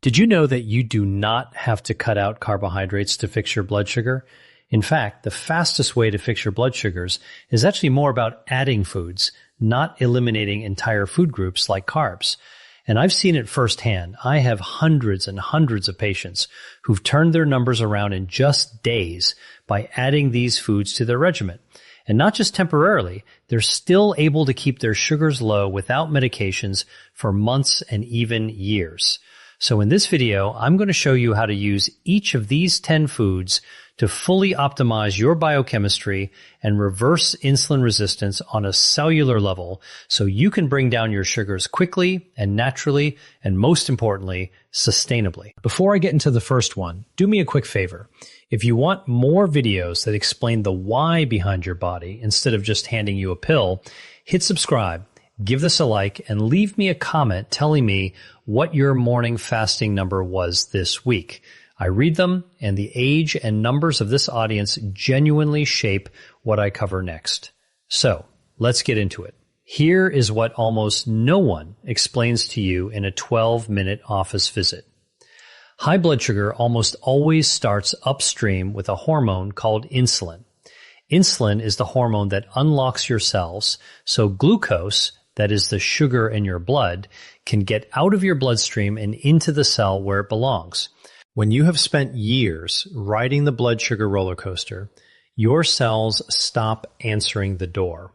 Did you know that you do not have to cut out carbohydrates to fix your blood sugar? In fact, the fastest way to fix your blood sugars is actually more about adding foods, not eliminating entire food groups like carbs. And I've seen it firsthand. I have hundreds and hundreds of patients who've turned their numbers around in just days by adding these foods to their regimen. And not just temporarily, they're still able to keep their sugars low without medications for months and even years. So in this video, I'm going to show you how to use each of these 10 foods to fully optimize your biochemistry and reverse insulin resistance on a cellular level so you can bring down your sugars quickly and naturally, and most importantly, sustainably. Before I get into the first one, do me a quick favor. If you want more videos that explain the why behind your body instead of just handing you a pill, hit subscribe, give this a like, and leave me a comment telling me what your morning fasting number was this week. I read them, and the age and numbers of this audience genuinely shape what I cover next. So, let's get into it. Here is what almost no one explains to you in a 12-minute office visit. High blood sugar almost always starts upstream with a hormone called insulin. Insulin is the hormone that unlocks your cells, so glucose, that is the sugar in your blood, can get out of your bloodstream and into the cell where it belongs. When you have spent years riding the blood sugar roller coaster, your cells stop answering the door.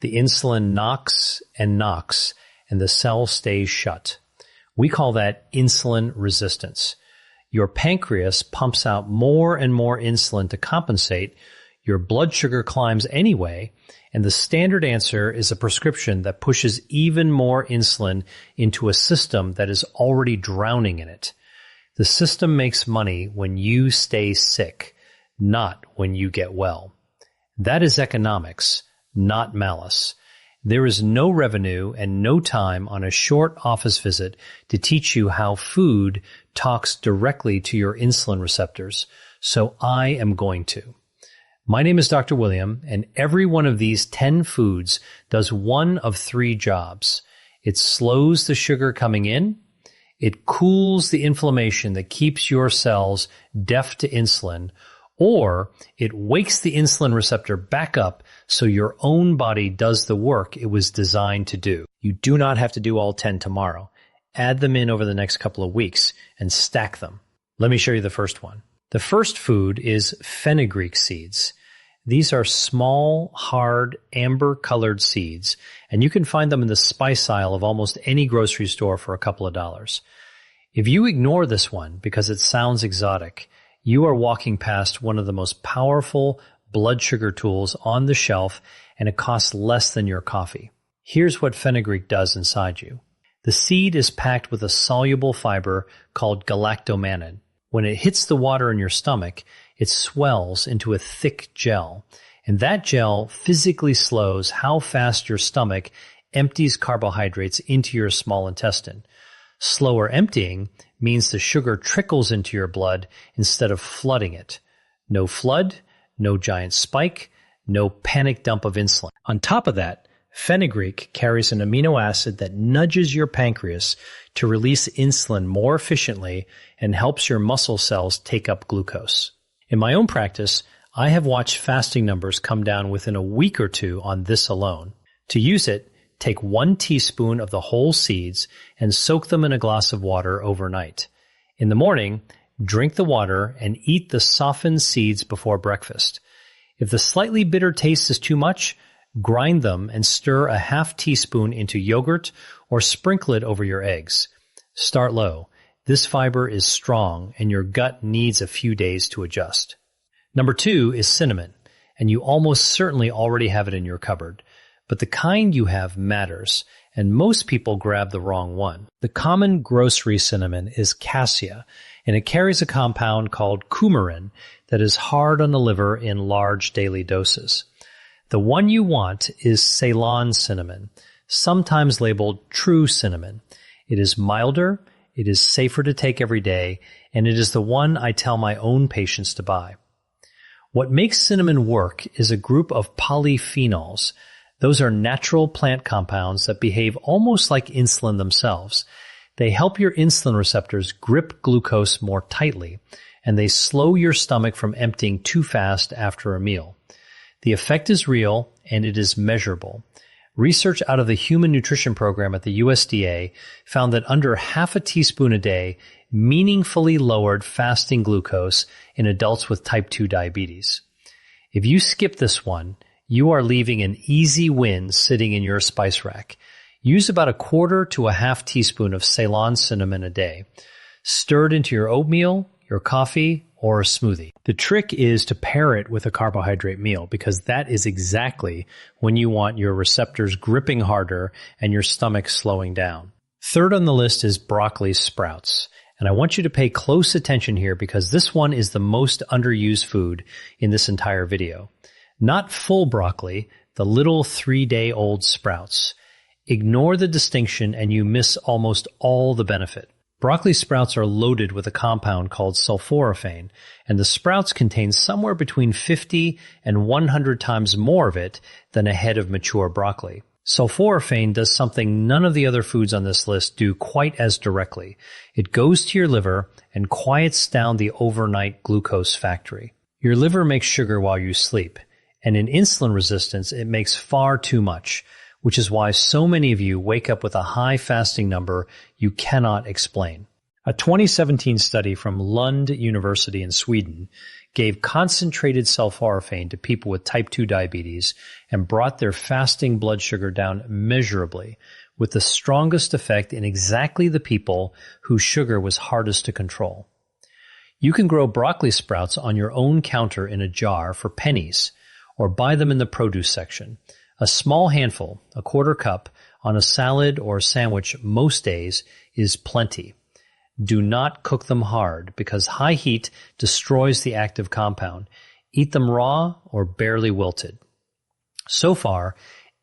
The insulin knocks, and the cell stays shut. We call that insulin resistance. Your pancreas pumps out more and more insulin to compensate. Your blood sugar climbs anyway, and the standard answer is a prescription that pushes even more insulin into a system that is already drowning in it. The system makes money when you stay sick, not when you get well. That is economics, not malice. There is no revenue and no time on a short office visit to teach you how food talks directly to your insulin receptors, so I am going to. My name is Dr. William, and every one of these 10 foods does one of 3 jobs. It slows the sugar coming in, it cools the inflammation that keeps your cells deaf to insulin, or it wakes the insulin receptor back up so your own body does the work it was designed to do. You do not have to do all 10 tomorrow. Add them in over the next couple of weeks and stack them. Let me show you the first one. The first food is fenugreek seeds. These are small, hard, amber-colored seeds, and you can find them in the spice aisle of almost any grocery store for a couple of dollars. If you ignore this one because it sounds exotic, you are walking past one of the most powerful blood sugar tools on the shelf, and it costs less than your coffee. Here's what fenugreek does inside you. The seed is packed with a soluble fiber called galactomannan. When it hits the water in your stomach, it swells into a thick gel, and that gel physically slows how fast your stomach empties carbohydrates into your small intestine. Slower emptying means the sugar trickles into your blood instead of flooding it. No flood, no giant spike, no panic dump of insulin. On top of that, fenugreek carries an amino acid that nudges your pancreas to release insulin more efficiently and helps your muscle cells take up glucose. In my own practice, I have watched fasting numbers come down within a week or 2 on this alone. To use it, take 1 teaspoon of the whole seeds and soak them in a glass of water overnight. In the morning, drink the water and eat the softened seeds before breakfast. If the slightly bitter taste is too much, grind them and stir a half teaspoon into yogurt or sprinkle it over your eggs. Start low. This fiber is strong and your gut needs a few days to adjust. Number 2 is cinnamon, and you almost certainly already have it in your cupboard. But the kind you have matters, and most people grab the wrong one. The common grocery cinnamon is cassia, and it carries a compound called coumarin that is hard on the liver in large daily doses. The one you want is Ceylon cinnamon, sometimes labeled true cinnamon. It is milder, it is safer to take every day, and it is the one I tell my own patients to buy. What makes cinnamon work is a group of polyphenols. Those are natural plant compounds that behave almost like insulin themselves. They help your insulin receptors grip glucose more tightly, and they slow your stomach from emptying too fast after a meal. The effect is real, and it is measurable. Research out of the Human Nutrition Program at the USDA found that under half a teaspoon a day meaningfully lowered fasting glucose in adults with type 2 diabetes. If you skip this one, you are leaving an easy win sitting in your spice rack. Use about a quarter to a half teaspoon of Ceylon cinnamon a day. Stir it into your oatmeal, your coffee, or a smoothie. The trick is to pair it with a carbohydrate meal, because that is exactly when you want your receptors gripping harder and your stomach slowing down. Third on the list is broccoli sprouts. And I want you to pay close attention here, because this one is the most underused food in this entire video. Not full broccoli, the little 3-day-old sprouts. Ignore the distinction and you miss almost all the benefit. Broccoli sprouts are loaded with a compound called sulforaphane, and the sprouts contain somewhere between 50 and 100 times more of it than a head of mature broccoli. Sulforaphane does something none of the other foods on this list do quite as directly. It goes to your liver and quiets down the overnight glucose factory. Your liver makes sugar while you sleep, and in insulin resistance it makes far too much, which is why so many of you wake up with a high fasting number you cannot explain. A 2017 study from Lund University in Sweden gave concentrated sulforaphane to people with type 2 diabetes and brought their fasting blood sugar down measurably, with the strongest effect in exactly the people whose sugar was hardest to control. You can grow broccoli sprouts on your own counter in a jar for pennies, or buy them in the produce section. A small handful, a quarter cup, on a salad or sandwich most days is plenty. Do not cook them hard, because high heat destroys the active compound. Eat them raw or barely wilted. So far,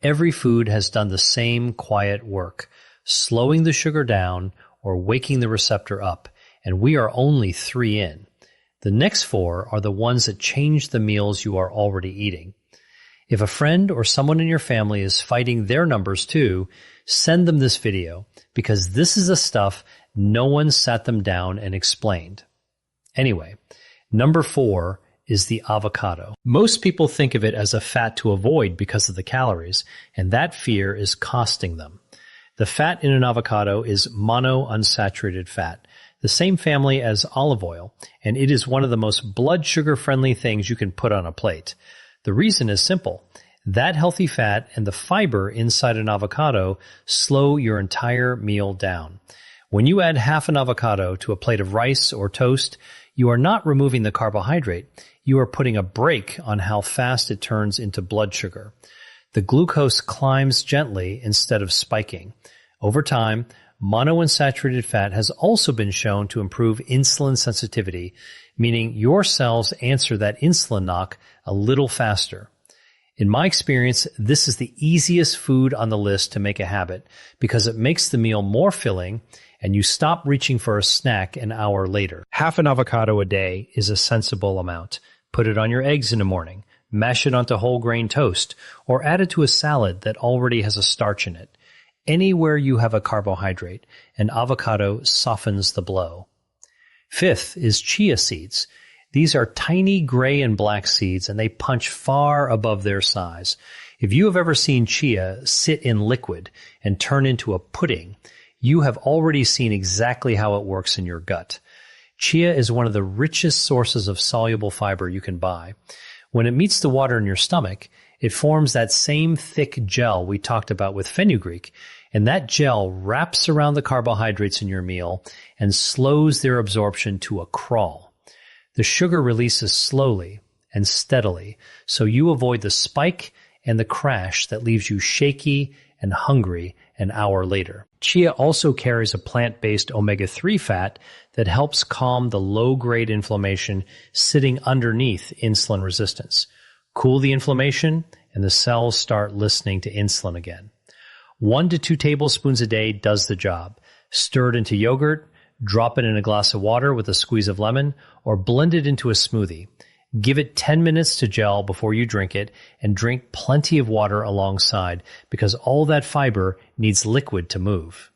every food has done the same quiet work, slowing the sugar down or waking the receptor up, and we are only 3 in. The next 4 are the ones that change the meals you are already eating. If a friend or someone in your family is fighting their numbers too, send them this video, because this is the stuff no one sat them down and explained. Anyway, number 4 is the avocado. Most people think of it as a fat to avoid because of the calories, and that fear is costing them. The fat in an avocado is monounsaturated fat, the same family as olive oil, and it is one of the most blood sugar friendly things you can put on a plate. The reason is simple. That healthy fat and the fiber inside an avocado slow your entire meal down. When you add half an avocado to a plate of rice or toast, you are not removing the carbohydrate. You are putting a brake on how fast it turns into blood sugar. The glucose climbs gently instead of spiking. Over time, monounsaturated fat has also been shown to improve insulin sensitivity, meaning your cells answer that insulin knock a little faster. In my experience, this is the easiest food on the list to make a habit, because it makes the meal more filling and you stop reaching for a snack an hour later. Half an avocado a day is a sensible amount. Put it on your eggs in the morning, mash it onto whole grain toast, or add it to a salad that already has a starch in it. Anywhere you have a carbohydrate, an avocado softens the blow. 5th is chia seeds. These are tiny gray and black seeds, and they punch far above their size. If you have ever seen chia sit in liquid and turn into a pudding, you have already seen exactly how it works in your gut. Chia is one of the richest sources of soluble fiber you can buy. When it meets the water in your stomach, it forms that same thick gel we talked about with fenugreek, and that gel wraps around the carbohydrates in your meal and slows their absorption to a crawl. The sugar releases slowly and steadily, so you avoid the spike and the crash that leaves you shaky and hungry an hour later. Chia also carries a plant-based omega-3 fat that helps calm the low-grade inflammation sitting underneath insulin resistance. Cool the inflammation, and the cells start listening to insulin again. 1 to 2 tablespoons a day does the job. Stir it into yogurt, drop it in a glass of water with a squeeze of lemon, or blend it into a smoothie. Give it 10 minutes to gel before you drink it, and drink plenty of water alongside, because all that fiber needs liquid to move.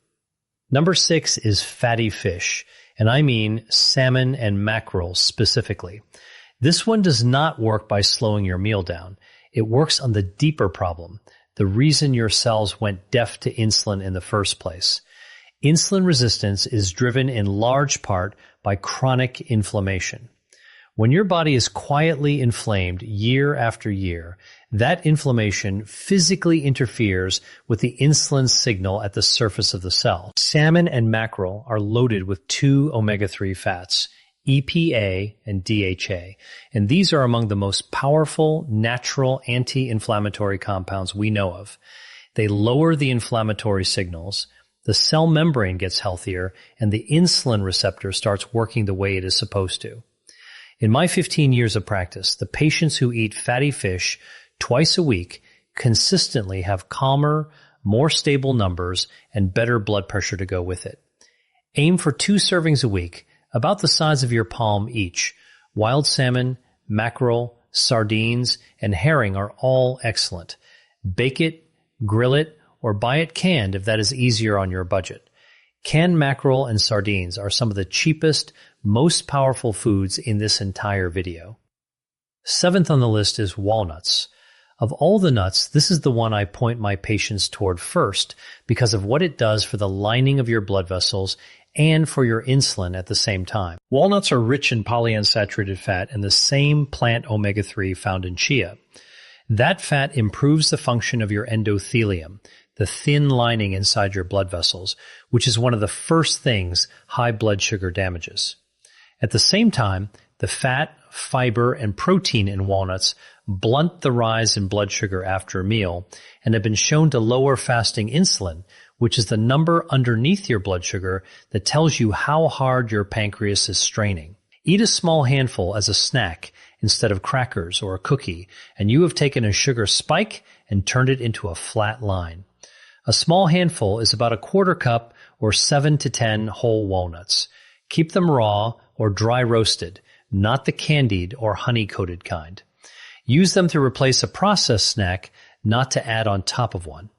Number 6 is fatty fish, and I mean salmon and mackerel specifically. This one does not work by slowing your meal down. It works on the deeper problem, the reason your cells went deaf to insulin in the first place. Insulin resistance is driven in large part by chronic inflammation. When your body is quietly inflamed year after year, that inflammation physically interferes with the insulin signal at the surface of the cell. Salmon and mackerel are loaded with 2 omega-3 fats, EPA and DHA, and these are among the most powerful natural anti-inflammatory compounds we know of. They lower the inflammatory signals, the cell membrane gets healthier, and the insulin receptor starts working the way it is supposed to. In my 15 years of practice, the patients who eat fatty fish twice a week consistently have calmer, more stable numbers and better blood pressure to go with it. Aim for 2 servings a week, about the size of your palm each. Wild salmon, mackerel, sardines, and herring are all excellent. Bake it, grill it, or buy it canned if that is easier on your budget. Canned mackerel and sardines are some of the cheapest, most powerful foods in this entire video. 7th on the list is walnuts. Of all the nuts, this is the one I point my patients toward first because of what it does for the lining of your blood vessels and for your insulin at the same time. Walnuts are rich in polyunsaturated fat and the same plant omega-3 found in chia. That fat improves the function of your endothelium, the thin lining inside your blood vessels, which is one of the first things high blood sugar damages. At the same time, the fat, fiber, and protein in walnuts blunt the rise in blood sugar after a meal and have been shown to lower fasting insulin, which is the number underneath your blood sugar that tells you how hard your pancreas is straining. Eat a small handful as a snack instead of crackers or a cookie, and you have taken a sugar spike and turned it into a flat line. A small handful is about a quarter cup or 7 to 10 whole walnuts. Keep them raw or dry roasted, not the candied or honey-coated kind. Use them to replace a processed snack, not to add on top of one.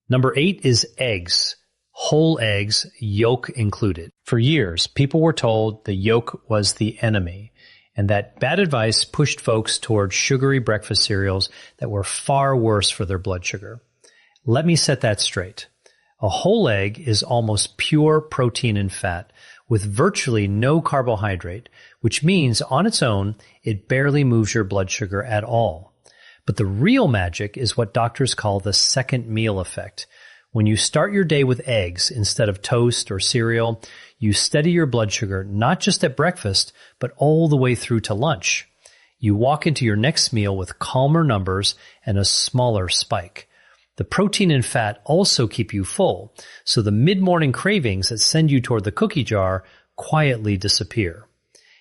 Number 8 is eggs. Whole eggs, yolk included. For years, people were told the yolk was the enemy, and that bad advice pushed folks toward sugary breakfast cereals that were far worse for their blood sugar. Let me set that straight. A whole egg is almost pure protein and fat, with virtually no carbohydrate, which means on its own, it barely moves your blood sugar at all. But the real magic is what doctors call the second meal effect. When you start your day with eggs instead of toast or cereal, you steady your blood sugar not just at breakfast, but all the way through to lunch. You walk into your next meal with calmer numbers and a smaller spike. The protein and fat also keep you full, so the mid-morning cravings that send you toward the cookie jar quietly disappear.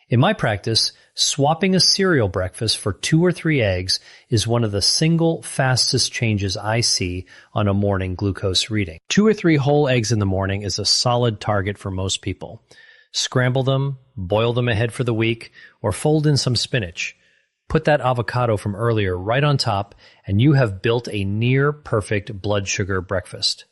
In my practice, swapping a cereal breakfast for 2 or 3 eggs is one of the single fastest changes I see on a morning glucose reading. 2 or 3 whole eggs in the morning is a solid target for most people. Scramble them, boil them ahead for the week, or fold in some spinach. Put that avocado from earlier right on top, and you have built a near-perfect blood sugar breakfast.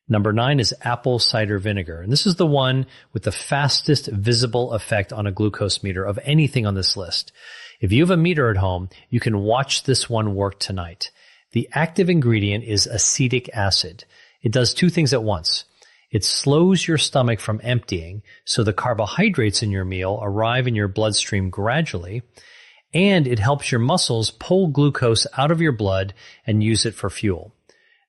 Number 9 is apple cider vinegar, and this is the one with the fastest visible effect on a glucose meter of anything on this list. If you have a meter at home, you can watch this one work tonight. The active ingredient is acetic acid. It does 2 things at once. It slows your stomach from emptying, so the carbohydrates in your meal arrive in your bloodstream gradually, and it helps your muscles pull glucose out of your blood and use it for fuel.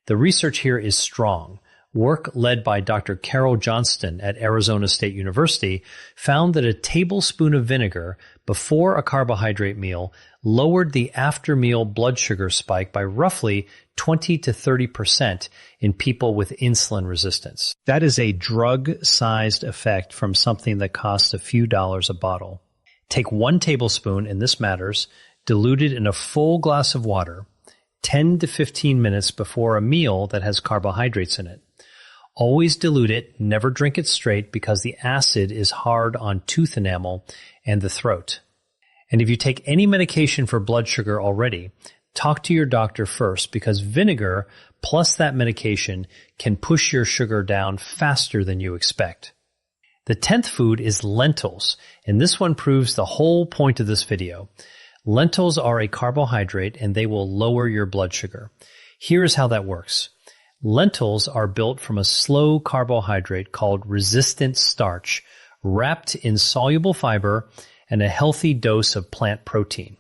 The research here is strong. Work led by Dr. Carol Johnston at Arizona State University found that a tablespoon of vinegar before a carbohydrate meal lowered the after-meal blood sugar spike by roughly 20 to 30% in people with insulin resistance. That is a drug-sized effect from something that costs a few dollars a bottle. Take 1 tablespoon, and this matters, dilute it in a full glass of water 10 to 15 minutes before a meal that has carbohydrates in it. Always dilute it, never drink it straight because the acid is hard on tooth enamel and the throat. And if you take any medication for blood sugar already, talk to your doctor first because vinegar plus that medication can push your sugar down faster than you expect. The 10th food is lentils, and this one proves the whole point of this video. Lentils are a carbohydrate and they will lower your blood sugar. Here's how that works. Lentils are built from a slow carbohydrate called resistant starch, wrapped in soluble fiber and a healthy dose of plant protein.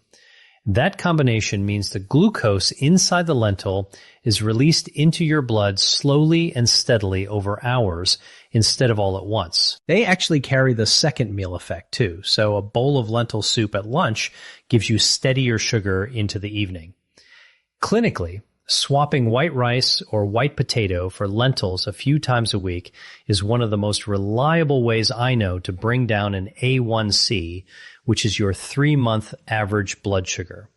That combination means the glucose inside the lentil is released into your blood slowly and steadily over hours instead of all at once. They actually carry the second meal effect too, so a bowl of lentil soup at lunch gives you steadier sugar into the evening. Clinically, swapping white rice or white potato for lentils a few times a week is one of the most reliable ways I know to bring down an A1C, which is your 3-month average blood sugar.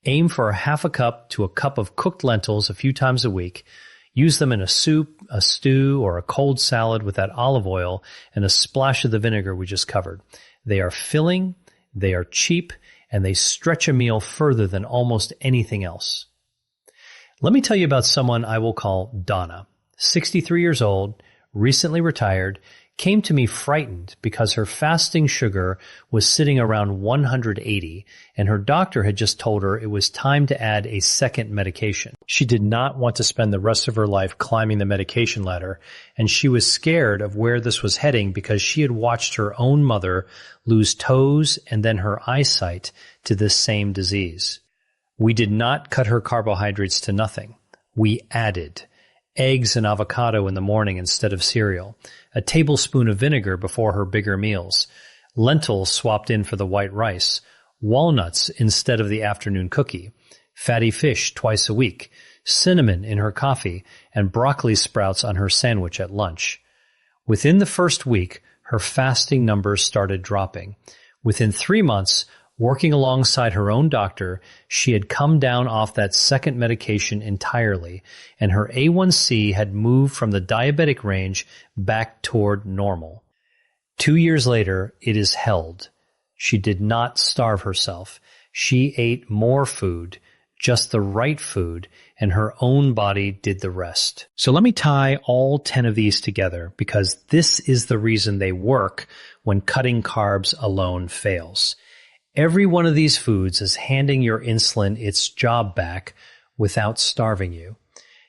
Aim for half a cup to a cup of cooked lentils a few times a week. Use them in a soup, a stew, or a cold salad with that olive oil and a splash of the vinegar we just covered. They are filling, they are cheap, and they stretch a meal further than almost anything else. Let me tell you about someone I will call Donna. 63 years old, recently retired, came to me frightened because her fasting sugar was sitting around 180 and her doctor had just told her it was time to add a second medication. She did not want to spend the rest of her life climbing the medication ladder, and she was scared of where this was heading because she had watched her own mother lose toes and then her eyesight to this same disease. We did not cut her carbohydrates to nothing. We added eggs and avocado in the morning instead of cereal, a tablespoon of vinegar before her bigger meals, lentils swapped in for the white rice, walnuts instead of the afternoon cookie, fatty fish twice a week, cinnamon in her coffee, and broccoli sprouts on her sandwich at lunch. Within the first week, her fasting numbers started dropping. Within 3 months, working alongside her own doctor, she had come down off that second medication entirely, and her A1C had moved from the diabetic range back toward normal. 2 years later, it is held. She did not starve herself. She ate more food, just the right food, and her own body did the rest. So let me tie all 10 of these together, because this is the reason they work when cutting carbs alone fails. Every one of these foods is handing your insulin its job back without starving you.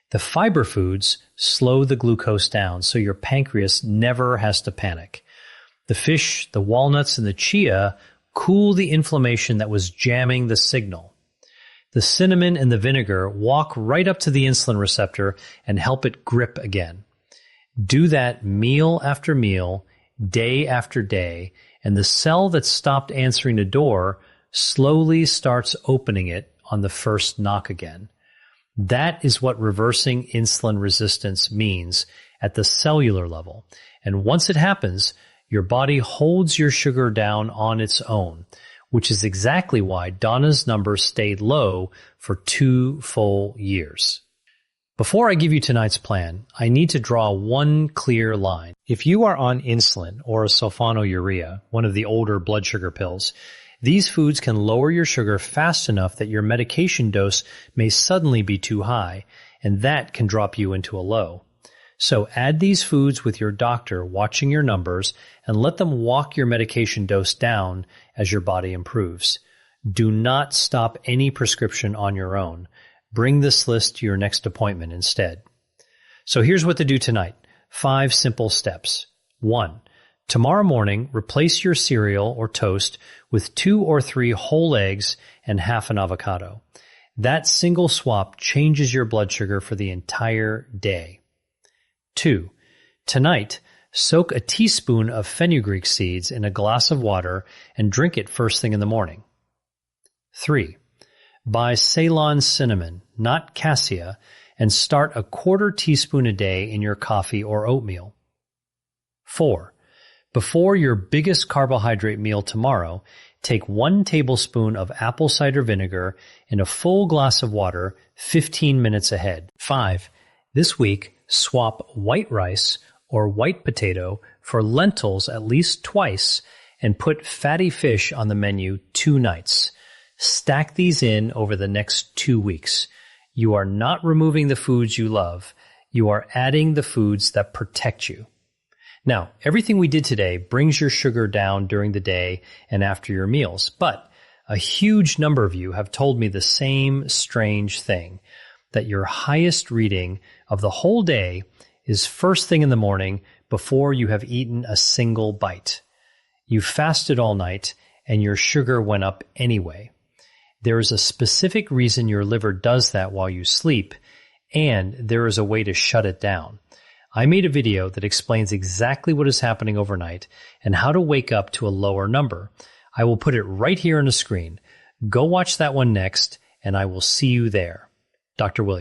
The fiber foods slow the glucose down so your pancreas never has to panic. The fish, the walnuts, and the chia cool the inflammation that was jamming the signal. The cinnamon and the vinegar walk right up to the insulin receptor and help it grip again. Do that meal after meal, day after day, and the cell that stopped answering the door slowly starts opening it on the first knock again. That is what reversing insulin resistance means at the cellular level. And once it happens, your body holds your sugar down on its own, which is exactly why Donna's numbers stayed low for 2 full years. Before I give you tonight's plan, I need to draw one clear line. If you are on insulin or a sulfonylurea, one of the older blood sugar pills, these foods can lower your sugar fast enough that your medication dose may suddenly be too high, and that can drop you into a low. So add these foods with your doctor watching your numbers and let them walk your medication dose down as your body improves. Do not stop any prescription on your own. Bring this list to your next appointment instead. So here's what to do tonight. 5 simple steps. 1. Tomorrow morning, replace your cereal or toast with 2 or 3 whole eggs and half an avocado. That single swap changes your blood sugar for the entire day. 2. Tonight, soak a teaspoon of fenugreek seeds in a glass of water and drink it first thing in the morning. 3. Buy Ceylon cinnamon, not cassia, and start a 1/4 teaspoon a day in your coffee or oatmeal. 4. Before your biggest carbohydrate meal tomorrow, take 1 tablespoon of apple cider vinegar in a full glass of water 15 minutes ahead. 5. This week, swap white rice or white potato for lentils at least twice and put fatty fish on the menu 2 nights. Stack these in over the next 2 weeks. You are not removing the foods you love. You are adding the foods that protect you. Now, everything we did today brings your sugar down during the day and after your meals, but a huge number of you have told me the same strange thing, that your highest reading of the whole day is first thing in the morning before you have eaten a single bite. You fasted all night and your sugar went up anyway. There is a specific reason your liver does that while you sleep, and there is a way to shut it down. I made a video that explains exactly what is happening overnight and how to wake up to a lower number. I will put it right here on the screen. Go watch that one next, and I will see you there. Dr. William.